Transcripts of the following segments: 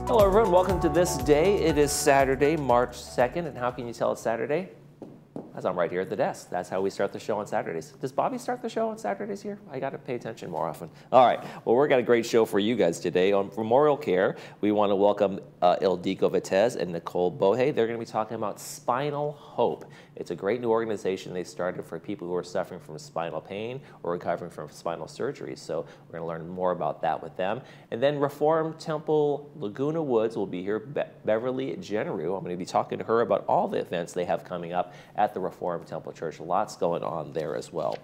Hello everyone, welcome to this day. It is Saturday, March 2nd, and how can you tell it's Saturday? As I'm right here at the desk. That's how we start the show on Saturdays. Does Bobby start the show on Saturdays here? I got to pay attention more often. All right, well, we've got a great show for you guys today. On Memorial Care, we want to welcome Ildiko Vitez and Nicole Bohe. They're going to be talking about Spinal Hope. It's a great new organization they started for people who are suffering from spinal pain or recovering from spinal surgery. So we're going to learn more about that with them. And then Reform Temple Laguna Woods will be here. Beverly Generu, I'm going to be talking to her about all the events they have coming up at the Reform Temple Church. Lots going on there as well.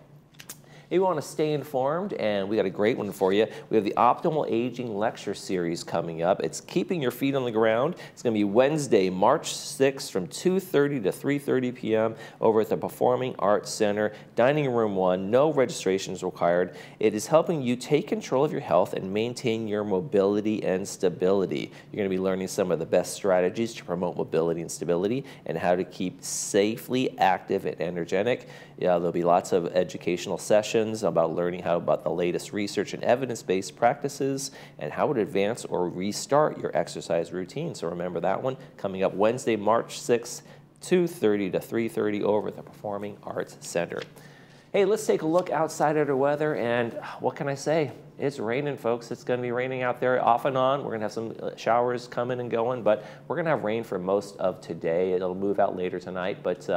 If you want to stay informed, and we got a great one for you, we have the Optimal Aging Lecture Series coming up. It's Keeping Your Feet on the Ground. It's going to be Wednesday, March 6th from 2:30 to 3:30 p.m. over at the Performing Arts Center, Dining Room 1. No registrations required. It is helping you take control of your health and maintain your mobility and stability. You're going to be learning some of the best strategies to promote mobility and stability and how to keep safely active and energetic. Yeah, there'll be lots of educational sessions about learning about the latest research and evidence-based practices and how to advance or restart your exercise routine. So remember that one coming up Wednesday, March 6th, 2:30 to 3:30 over at the Performing Arts Center. Hey, let's take a look outside at our weather, and what can I say? It's raining, folks. It's going to be raining out there off and on. We're going to have some showers coming and going, but we're going to have rain for most of today. It'll move out later tonight, but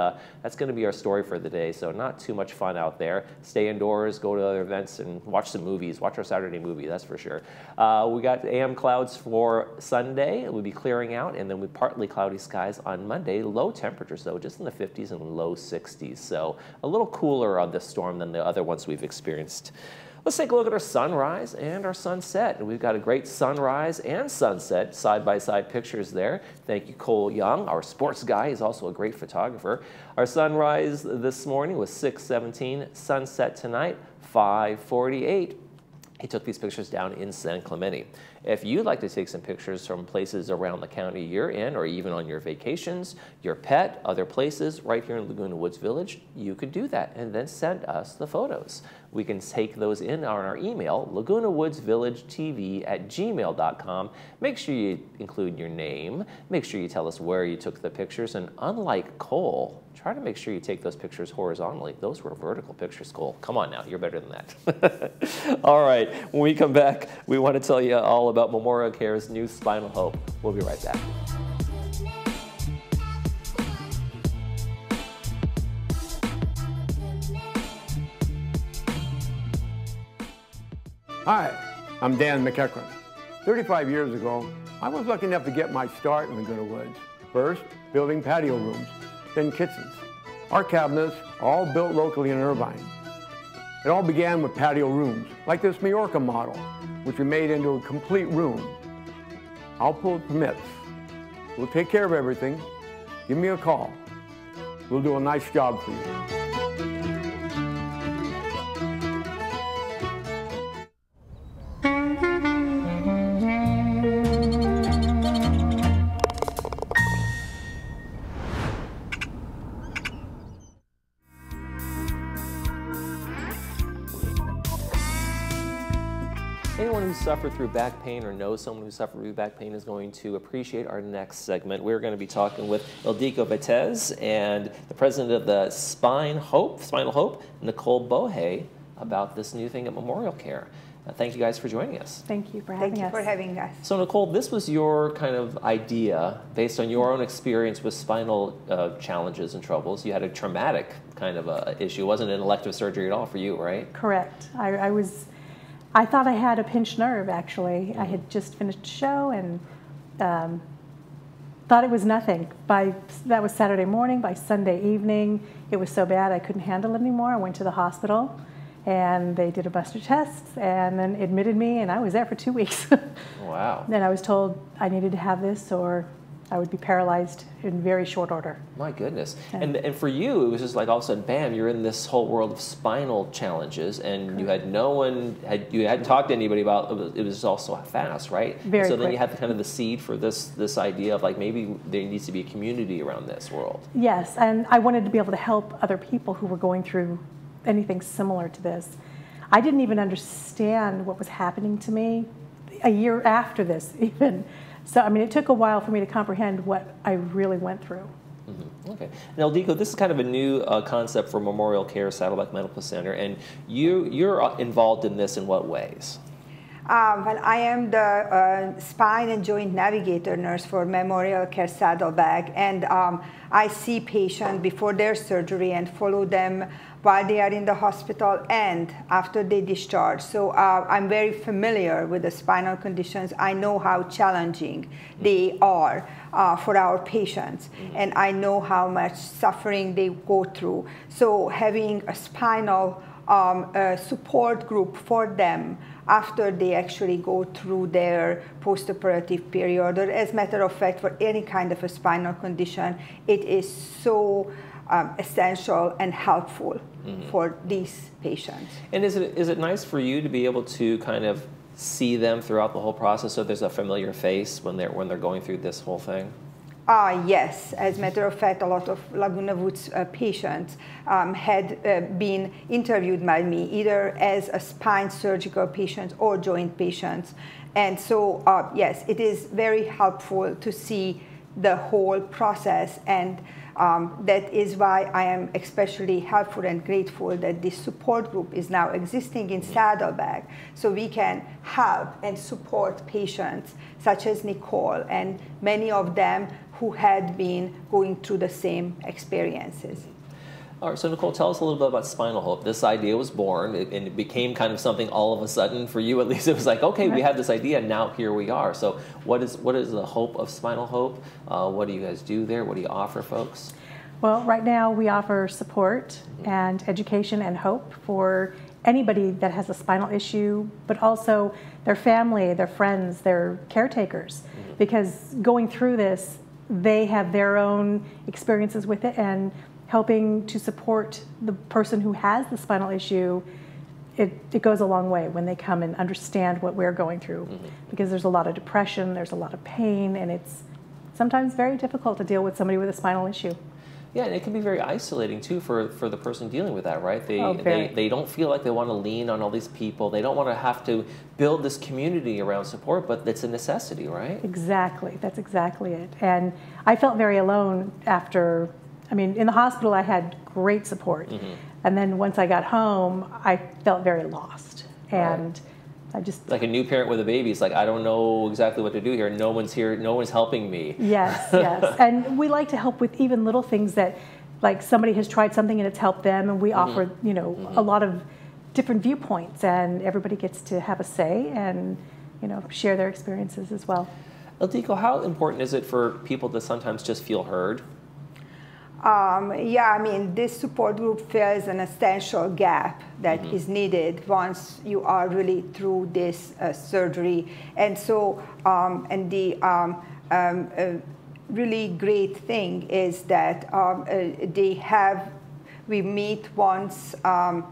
that's going to be our story for the day, so not too much fun out there. Stay indoors, go to other events, and watch some movies. Watch our Saturday movie, that's for sure. We got AM clouds for Sunday. It will be clearing out, and then we partly cloudy skies on Monday. Low temperatures, though, just in the 50s and low 60s, so a little cooler on this storm than the other ones we've experienced. Let's take a look at our sunrise and our sunset. We've got a great sunrise and sunset side-by-side pictures there. Thank you, Cole Young, our sports guy. He's also a great photographer. Our sunrise this morning was 6:17. Sunset tonight, 5:48. He took these pictures down in San Clemente. If you'd like to take some pictures from places around the county you're in, or even on your vacations, your pet, other places, right here in Laguna Woods Village, you could do that and then send us the photos. We can take those in on our email, lagunawoodsvillagetv@gmail.com. Make sure you include your name. Make sure you tell us where you took the pictures. And unlike Cole, try to make sure you take those pictures horizontally. Those were vertical pictures, Cole. Come on now, you're better than that. All right, when we come back, we want to tell you all about Memorial Care's new Spinal Hope. We'll be right back. Hi, I'm Dan McEachran. 35 years ago, I was lucky enough to get my start in Laguna Woods. First, building patio rooms, then kitchens. Our cabinets are all built locally in Irvine. It all began with patio rooms, like this Majorca model, which we made into a complete room. I'll pull permits. We'll take care of everything. Give me a call. We'll do a nice job for you. Anyone who suffered through back pain or knows someone who suffered through back pain is going to appreciate our next segment. We're going to be talking with Ildiko Vitez and the president of the Spinal Hope, Nicole Bohe, about this new thing at Memorial Care. Thank you guys for joining us. Thank you for having us. Thank you for having us. So Nicole, this was your kind of idea based on your own experience with spinal challenges and troubles. You had a traumatic kind of issue. It wasn't an elective surgery at all for you, right? Correct. I thought I had a pinched nerve, actually. I had just finished a show and thought it was nothing. That was Saturday morning. By Sunday evening, it was so bad I couldn't handle it anymore. I went to the hospital, and they did a bunch of tests and then admitted me, and I was there for 2 weeks. Wow. Then I was told I needed to have this or I would be paralyzed in very short order. My goodness. Yeah. And for you, it was just like all of a sudden, bam, you're in this whole world of spinal challenges, and you had no one, you hadn't talked to anybody about it. Was all so fast, right? Very so then quick. you had kind of the seed for this idea of like maybe there needs to be a community around this world. Yes, and I wanted to be able to help other people who were going through anything similar to this. I didn't even understand what was happening to me a year after this even. So, I mean, it took a while for me to comprehend what I really went through. Mm-hmm. Okay. Now, Ildiko, this is kind of a new concept for Memorial Care Saddleback Medical Center, and you're involved in this in what ways? Well, I am the spine and joint navigator nurse for Memorial Care Saddleback, and I see patients before their surgery and follow them while they are in the hospital and after they discharge. So I'm very familiar with the spinal conditions. I know how challenging they are for our patients, and I know how much suffering they go through. So having a spinal support group for them after they actually go through their postoperative period, or as a matter of fact, for any kind of a spinal condition, it is so essential and helpful for these patients. And is it nice for you to be able to kind of see them throughout the whole process, so there's a familiar face when they're going through this whole thing? Yes, as a matter of fact, a lot of Laguna Woods patients had been interviewed by me either as a spine surgical patient or joint patients. And so, yes, it is very helpful to see the whole process, and that is why I am especially helpful and grateful that this support group is now existing in Saddleback, so we can help and support patients such as Nicole and many of them who had been going through the same experiences. All right, so Nicole, tell us a little bit about Spinal Hope. This idea was born, and it became kind of something all of a sudden for you. At least it was like, okay, we had this idea, and now here we are. So what is the hope of Spinal Hope? What do you guys do there? What do you offer folks? Well, right now we offer support and education and hope for anybody that has a spinal issue, but also their family, their friends, their caretakers, because going through this, they have their own experiences with it, and helping to support the person who has the spinal issue, it goes a long way when they come and understand what we're going through, because there's a lot of depression, there's a lot of pain, and it's sometimes very difficult to deal with somebody with a spinal issue. Yeah, and it can be very isolating too for the person dealing with that, right? Very. They don't feel like they want to lean on all these people. They don't want to have to build this community around support, but it's a necessity, right? Exactly, that's exactly it. And I felt very alone after, I mean, in the hospital I had great support. And then once I got home, I felt very lost. And I just... Like a new parent with a baby, it's like, I don't know exactly what to do here. No one's here, no one's helping me. Yes, yes. And we like to help with even little things that, like somebody has tried something and it's helped them, and we offer, you know, a lot of different viewpoints, and everybody gets to have a say and, you know, share their experiences as well. Ildiko, how important is it for people to sometimes just feel heard? Yeah, I mean, this support group fills an essential gap that is needed once you are really through this surgery. And so, and the really great thing is that we meet once a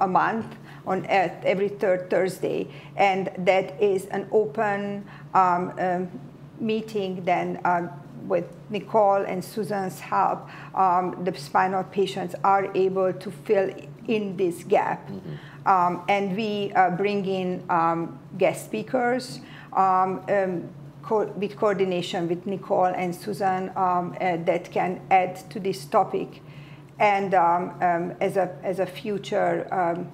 month on every third Thursday, and that is an open meeting then with Nicole and Susan's help. The spinal patients are able to fill in this gap. And we bring in guest speakers with coordination with Nicole and Susan that can add to this topic. And as a future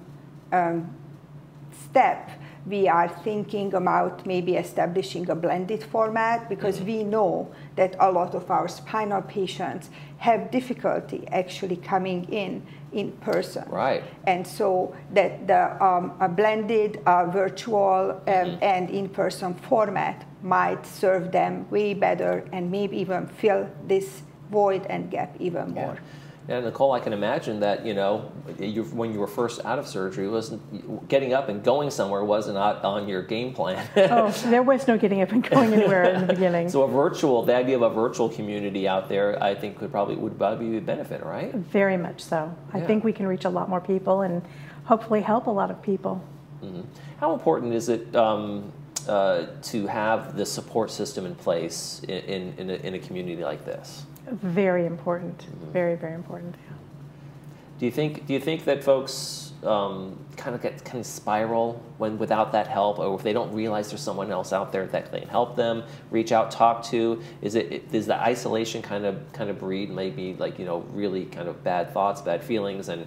step, we are thinking about maybe establishing a blended format, because we know that a lot of our spinal patients have difficulty actually coming in person. Right. And so that a blended virtual and in-person format might serve them way better, and maybe even fill this void and gap even more. Yeah, Nicole, I can imagine that, you know, when you were first out of surgery, getting up and going somewhere wasn't on your game plan. Oh, there was no getting up and going anywhere in the beginning. So the idea of a virtual community out there, I think would probably be a benefit, right? Very much so. I think we can reach a lot more people and hopefully help a lot of people. How important is it to have the support system in place in a community like this? Very important. Very, very important. Do you think that folks kind of spiral when without that help, or if they don't realize there's someone else out there that can help them, reach out, talk to? Does the isolation kind of breed maybe like, you know, really kind of bad thoughts, bad feelings, and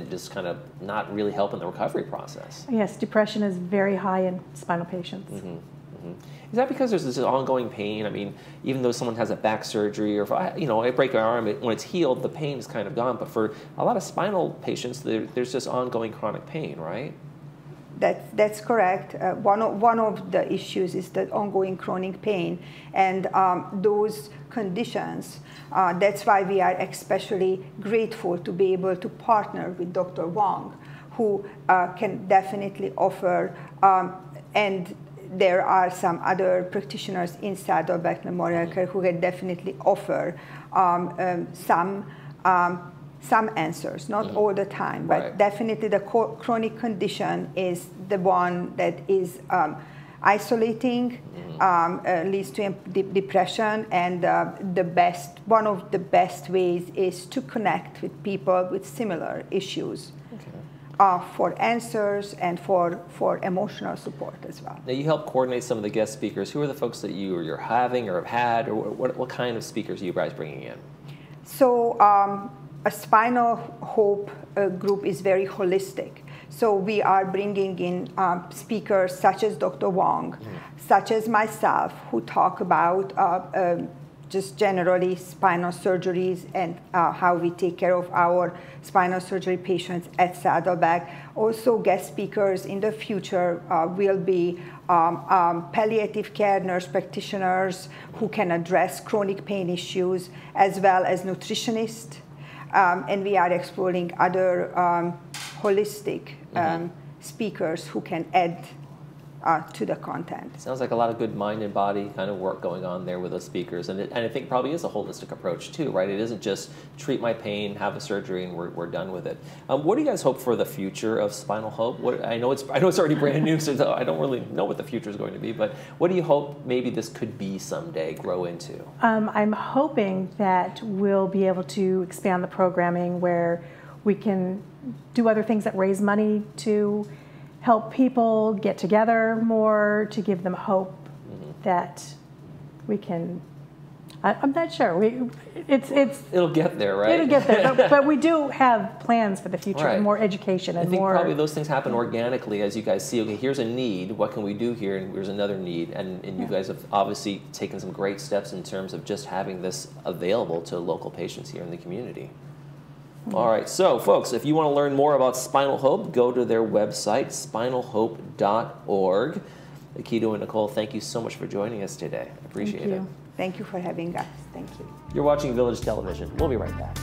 just kind of not really helping the recovery process? Yes, depression is very high in spinal patients. Mm-hmm. Mm-hmm. Is that because there's this ongoing pain? I mean, even though someone has a back surgery, or if I break an arm, when it's healed, the pain is kind of gone. But for a lot of spinal patients, there's just ongoing chronic pain, right? That's correct. One of the issues is the ongoing chronic pain, and those conditions. That's why we are especially grateful to be able to partner with Dr. Wong, who can definitely offer and there are some other practitioners in Saddleback Memorial Care who can definitely offer some answers, not all the time, but definitely the chronic condition is the one that is isolating, leads to depression, and one of the best ways is to connect with people with similar issues. For answers and for emotional support as well. Now, you help coordinate some of the guest speakers. Who are the folks that you're having or have had, or what kind of speakers are you guys bringing in? So a Spinal Hope group is very holistic. So we are bringing in speakers such as Dr. Wong, such as myself, who talk about just generally spinal surgeries and how we take care of our spinal surgery patients at Saddleback. Also, guest speakers in the future will be palliative care nurse practitioners who can address chronic pain issues, as well as nutritionists. And we are exploring other holistic speakers who can add to the content. Sounds like a lot of good mind and body kind of work going on there with those speakers, and I think probably is a holistic approach too, right? It isn't just treat my pain, have a surgery, and we're done with it. What do you guys hope for the future of Spinal Hope? I know it's already brand new, so I don't really know what the future is going to be. But what do you hope maybe this could be someday, grow into? I'm hoping that we'll be able to expand the programming where we can do other things that raise money to help people get together more, to give them hope that we can. I'm not sure. It'll get there, right? It'll get there, but we do have plans for the future, and more education and more. I think probably those things happen organically as you guys see. Okay, here's a need. What can we do here? And here's another need. And you guys have obviously taken some great steps in terms of just having this available to local patients here in the community. All right, so folks, if you want to learn more about Spinal Hope, go to their website, spinalhope.org. Akito and Nicole, thank you so much for joining us today. I appreciate it. Thank you for having us. Thank you. You're watching Village Television. We'll be right back.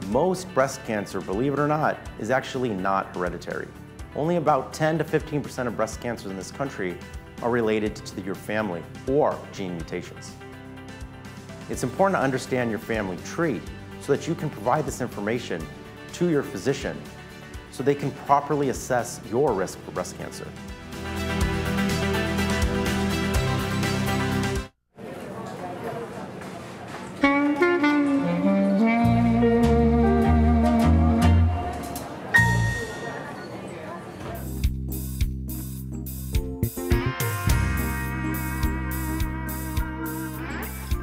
Most breast cancer, believe it or not, is actually not hereditary. Only about 10 to 15% of breast cancers in this country are related to your family or gene mutations. It's important to understand your family tree so that you can provide this information to your physician so they can properly assess your risk for breast cancer.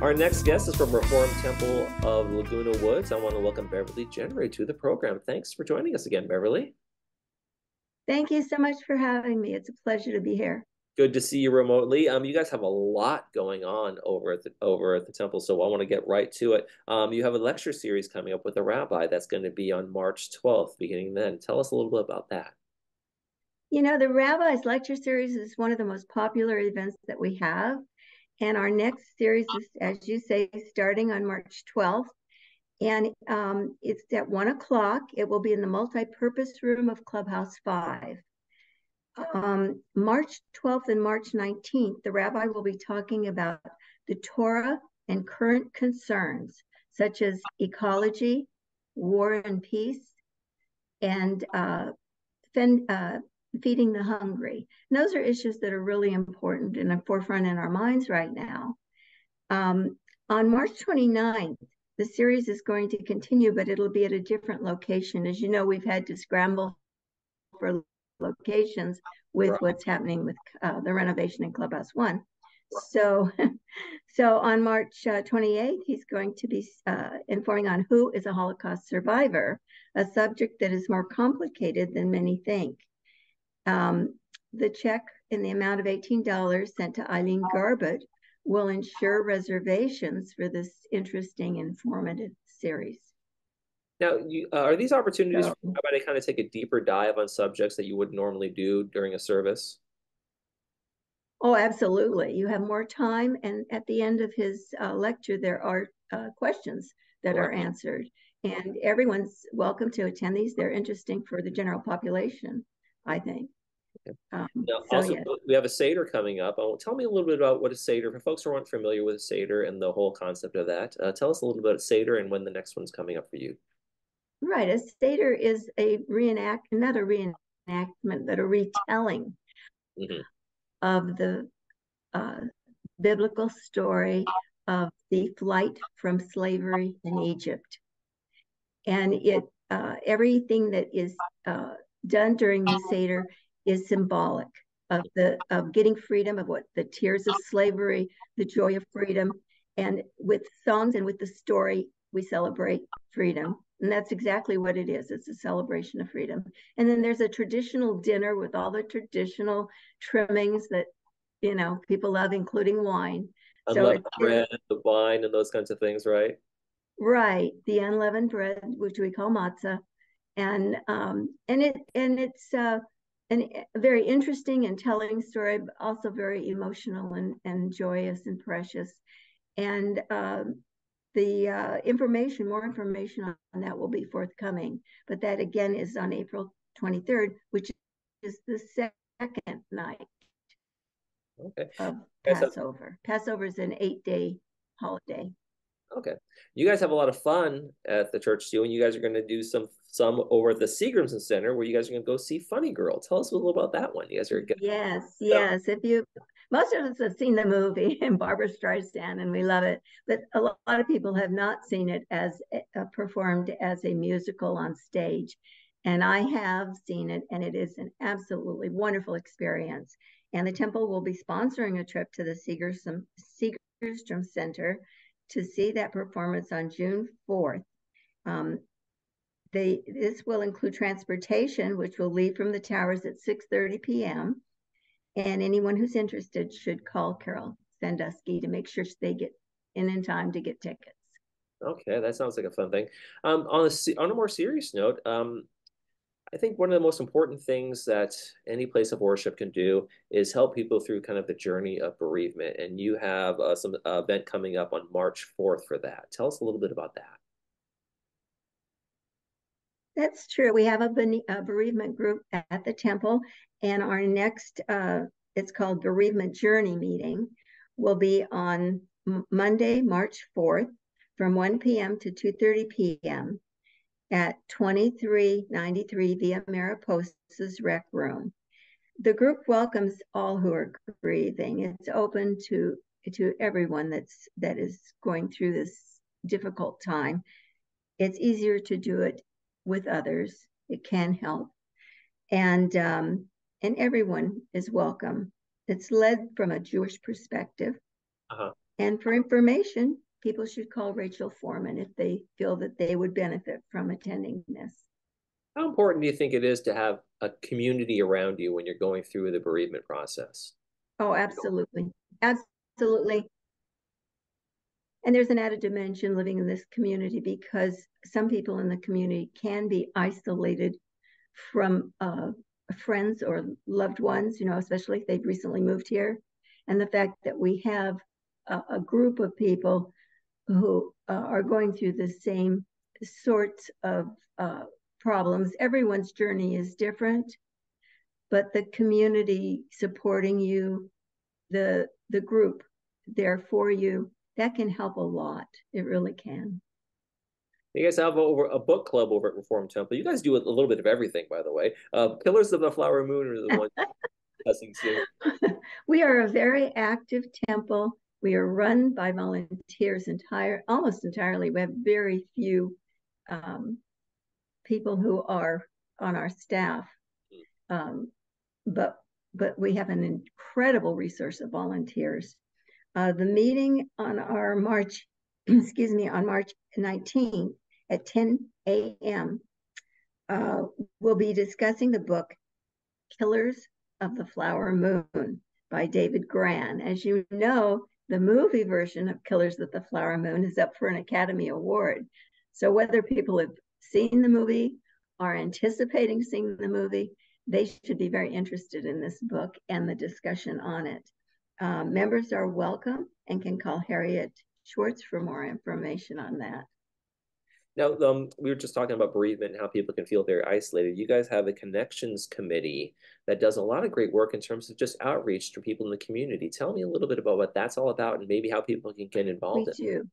Our next guest is from Reformed Temple of Laguna Woods. I want to welcome Beverly Jenry to the program. Thanks for joining us again, Beverly. Thank you so much for having me. It's a pleasure to be here. Good to see you remotely. You guys have a lot going on over at the temple, so I want to get right to it. You have a lecture series coming up with a rabbi that's going to be on March 12th, beginning then. Tell us a little bit about that. You know, the Rabbi's Lecture Series is one of the most popular events that we have. And our next series is, as you say, starting on March 12th. And it's at 1 o'clock. It will be in the multi-purpose room of Clubhouse 5. March 12th and March 19th, the rabbi will be talking about the Torah and current concerns, such as ecology, war and peace, and feeding the hungry. And those are issues that are really important and in the forefront in our minds right now. On March 29th, the series is going to continue, but it'll be at a different location. As you know, we've had to scramble for locations with what's happening with the renovation in Clubhouse One. So, on March 28th, he's going to be informing on who is a Holocaust survivor, a subject that is more complicated than many think. The check in the amount of $18 sent to Eileen Garbett will ensure reservations for this interesting, informative series. Now, are these opportunities for everybody to kind of take a deeper dive on subjects that you wouldn't normally do during a service? Oh, absolutely. You have more time, and at the end of his lecture, there are questions that are answered, and everyone's welcome to attend these. They're interesting for the general population, I think. Now, also, we have a Seder coming up. Tell me a little bit about what a Seder, for folks who aren't familiar with a Seder and the whole concept of that. Tell us a little bit about Seder and when the next one's coming up for you. Right, a Seder is another reenactment, but a retelling of the biblical story of the flight from slavery in Egypt. And everything that is done during the Seder is symbolic of getting freedom, of what the tears of slavery, the joy of freedom, and with songs and with the story, we celebrate freedom. And that's exactly what it is. It's a celebration of freedom. And then there's a traditional dinner with all the traditional trimmings that, you know, people love, including wine. Unleavened bread, the wine, and those kinds of things, right? Right, the unleavened bread, which we call matzah, and it's a very interesting and telling story, but also very emotional and joyous and precious. And the more information on that will be forthcoming. But that again is on April 23rd, which is the second night of Passover. Passover is an 8-day holiday. Okay. You guys have a lot of fun at the church too, and you guys are going to do some over at the Seagramson Center where you guys are going to go see Funny Girl. Tell us a little about that one. You guys are good. Yes. Most of us have seen the movie and Barbra Streisand, and we love it. But a lot of people have not seen it as performed as a musical on stage. And I have seen it, and it is an absolutely wonderful experience. And the temple will be sponsoring a trip to the Segerstrom Center to see that performance on June 4th. This will include transportation, which will leave from the towers at 6:30 p.m. And anyone who's interested should call Carol Sandusky to make sure they get in time to get tickets. Okay, that sounds like a fun thing. On a more serious note, I think one of the most important things that any place of worship can do is help people through kind of the journey of bereavement. And you have some event coming up on March 4th for that. Tell us a little bit about that. That's true. We have a bereavement group at the temple, and our next, it's called Bereavement Journey meeting, will be on Monday, March 4th from 1 p.m. to 2:30 p.m. at 2393 Via Mariposas Rec Room. The group welcomes all who are grieving. It's open to everyone that is going through this difficult time. It's easier to do it with others. It can help, and everyone is welcome. It's led from a Jewish perspective, and for information, people should call Rachel Foreman if they feel that they would benefit from attending this. How important do you think it is to have a community around you when you're going through the bereavement process? Oh, absolutely. Absolutely. And there's an added dimension living in this community because some people in the community can be isolated from friends or loved ones, you know, especially if they've recently moved here. And the fact that we have a group of people who are going through the same sorts of problems. Everyone's journey is different, but the community supporting you, the group there for you, that can help a lot. It really can. You guys have over a book club over at Reform Temple. You guys do a little bit of everything, by the way. Pillars of the Flower Moon are the ones discussing soon. We are a very active temple. We are run by volunteers almost entirely. We have very few people who are on our staff, but we have an incredible resource of volunteers. The meeting on our March, on March 19th at 10 a.m. We'll be discussing the book Killers of the Flower Moon by David Grann. As you know, the movie version of Killers of the Flower Moon is up for an Academy Award. So whether people have seen the movie or anticipating seeing the movie, they should be very interested in this book and the discussion on it. Members are welcome and can call Harriet Schwartz for more information on that. Now, we were just talking about bereavement and how people can feel very isolated. You guys have a connections committee that does a lot of great work in terms of just outreach to people in the community. Tell me a little bit about what that's all about and maybe how people can get involved. We do.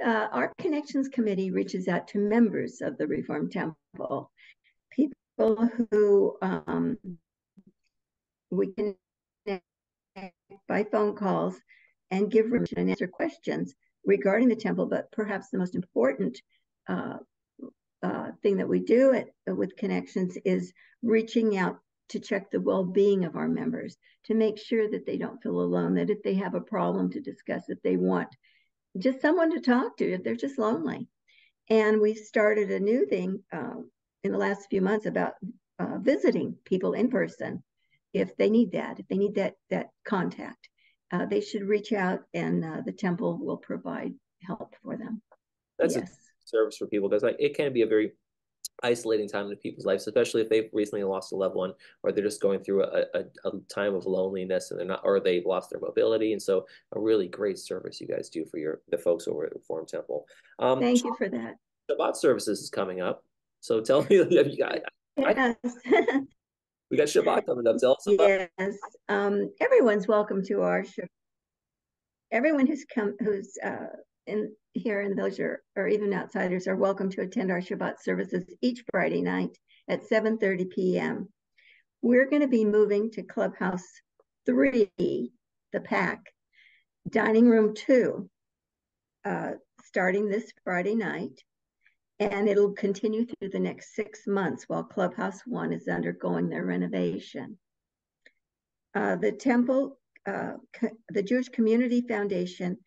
Our connections committee reaches out to members of the Reformed Temple, people who we can connect by phone calls and give information and answer questions regarding the temple, but perhaps the most important thing that we do with Connections is reaching out to check the well-being of our members, to make sure that they don't feel alone, that if they have a problem to discuss, if they want just someone to talk to, if they're just lonely. And we started a new thing in the last few months about visiting people in person. If they need that contact, they should reach out, and the temple will provide help for them. That's a service for people, because it can be a very isolating time in people's lives, especially if they've recently lost a loved one, or they're just going through a time of loneliness, and they're not, or they've lost their mobility. And so, a really great service you guys do for the folks over at Reformed Temple. Thank you for that. Shabbat services is coming up, so tell me, have you guys? Yes. We got Shabbat coming up. Tell us about. Yes. Everyone's welcome to our Shabbat. Everyone who's here in the village or even outsiders are welcome to attend our Shabbat services each Friday night at 7:30 p.m. We're going to be moving to Clubhouse 3, the PAC, Dining Room 2, starting this Friday night, and it'll continue through the next 6 months while Clubhouse 1 is undergoing their renovation. The temple, the Jewish Community Foundation,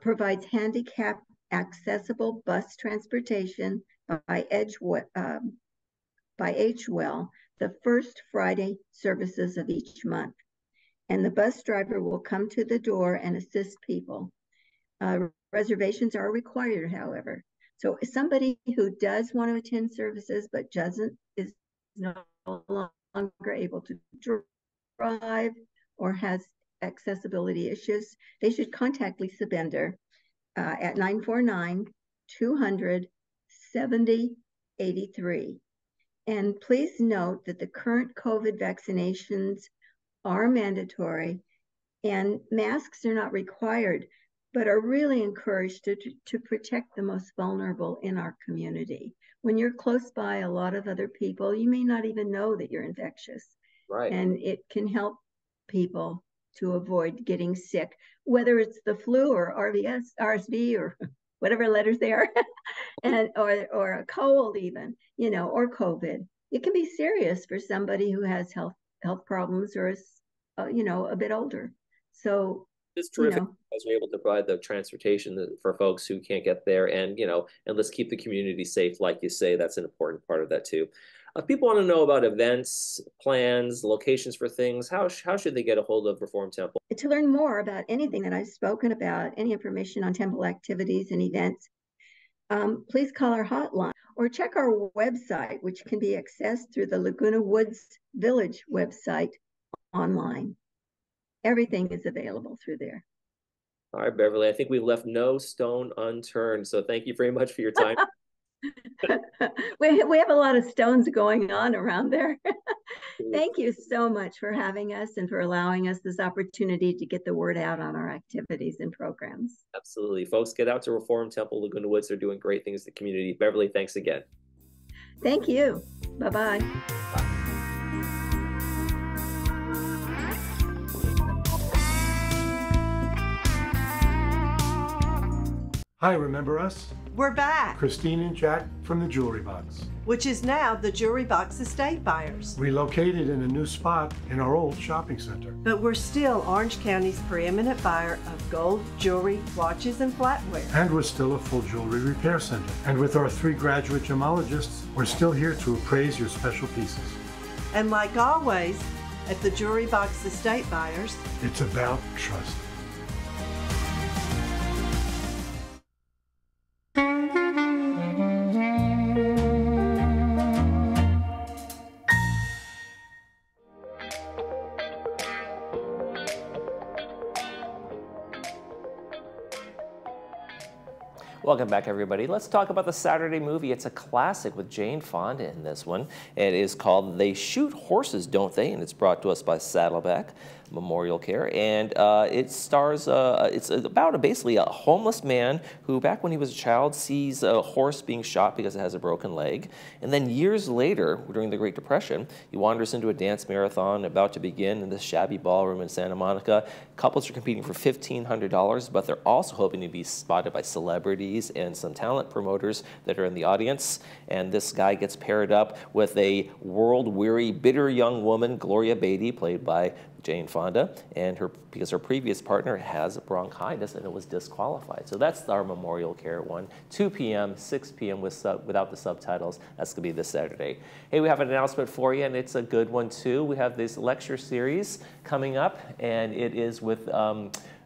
provides handicap accessible bus transportation by Edgewell, the first Friday services of each month. And the bus driver will come to the door and assist people. Reservations are required, however. So somebody who does want to attend services but is no longer able to drive or has accessibility issues, they should contact Lisa Bender at 949-200-7083. And please note that the current COVID vaccinations are mandatory and masks are not required, but are really encouraged to protect the most vulnerable in our community. When you're close by a lot of other people, you may not even know that you're infectious. Right. And it can help people to avoid getting sick, whether it's the flu or RSV or whatever letters they are, or a cold even, or COVID. It can be serious for somebody who has health problems or is, a bit older. So it's terrific. As we're able to provide the transportation for folks who can't get there, and and let's keep the community safe, like you say. That's an important part of that too. If people want to know about events, plans, locations for things, how should they get a hold of Reformed Temple? To learn more about anything that I've spoken about, any information on temple activities and events, please call our hotline or check our website, which can be accessed through the Laguna Woods Village website online. Everything is available through there. All right, Beverly, I think we left no stone unturned. So thank you very much for your time. We have a lot of stones going on around there. Thank you so much for having us and for allowing us this opportunity to get the word out on our activities and programs. Absolutely. Folks, get out to Reform Temple Laguna Woods. They're doing great things in the community. Beverly, thanks again. Thank you. Bye-bye. Bye. Hi, remember us? We're back, Christine and Jack from the Jewelry Box. which is now the Jewelry Box Estate Buyers. Relocated in a new spot in our old shopping center. But we're still Orange County's preeminent buyer of gold, jewelry, watches, and flatware. And we're still a full jewelry repair center. And with our 3 graduate gemologists, we're still here to appraise your special pieces. And like always, at the Jewelry Box Estate Buyers, It's about trust. Welcome back, everybody. Let's talk about the Saturday movie. It's a classic with Jane Fonda in this one. It is called They Shoot Horses, Don't They? And it's brought to us by Saddleback Memorial Care. And it stars, it's about basically a homeless man who, back when he was a child, sees a horse being shot because it has a broken leg. And then years later, during the Great Depression, he wanders into a dance marathon about to begin in this shabby ballroom in Santa Monica. Couples are competing for $1,500, but they're also hoping to be spotted by celebrities and some talent promoters that are in the audience. And this guy gets paired up with a world-weary, bitter young woman, Gloria Beatty, played by Jane Fonda, and because her previous partner has bronchitis and it was disqualified. So that's our Memorial Care one. 2 p.m., 6 p.m. without the subtitles. That's going to be this Saturday. Hey, we have an announcement for you, and it's a good one too. We have this lecture series coming up, and it is with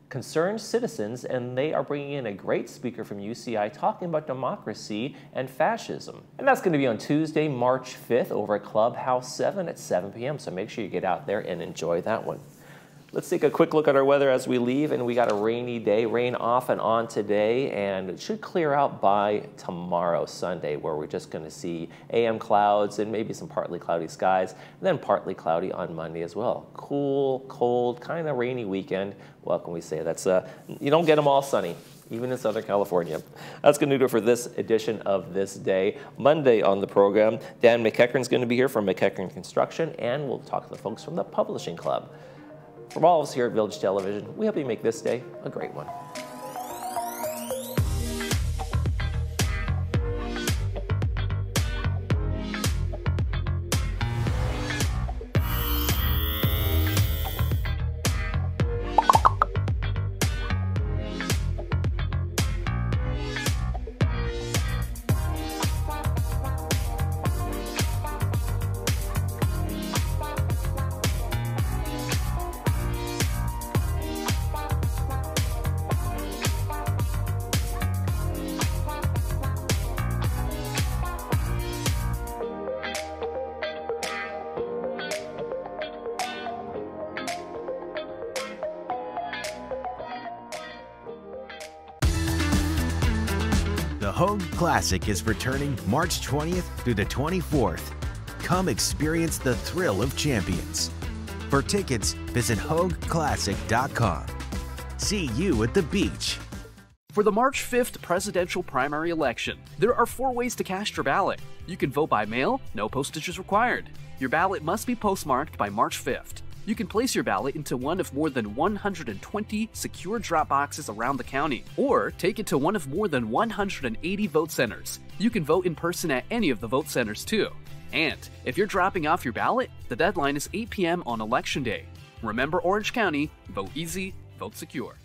concerned citizens, and they are bringing in a great speaker from UCI talking about democracy and fascism. And that's going to be on Tuesday, March 5th over at Clubhouse 7 at 7 p.m. So make sure you get out there and enjoy that one. Let's take a quick look at our weather as we leave, and we got a rainy day, rain off and on today, and it should clear out by tomorrow, Sunday, where we're just going to see AM clouds and maybe some partly cloudy skies, and then partly cloudy on Monday as well. Cool, cold, kind of rainy weekend. What can we say? That's you don't get them all sunny, even in Southern California. That's going to do it for this edition of This Day. Monday on the program, Dan McEachern's going to be here from McEachern Construction, and we'll talk to the folks from the Publishing Club. From all of us here at Village Television, we hope you make this day a great one. The Hogue Classic is returning March 20th through the 24th. Come experience the thrill of champions. For tickets, visit HogueClassic.com. See you at the beach. For the March 5th presidential primary election, there are 4 ways to cast your ballot. You can vote by mail, no postage is required. Your ballot must be postmarked by March 5th. You can place your ballot into one of more than 120 secure drop boxes around the county, or take it to one of more than 180 vote centers. You can vote in person at any of the vote centers too. And if you're dropping off your ballot, the deadline is 8 p.m. on Election Day. Remember Orange County, vote easy, vote secure.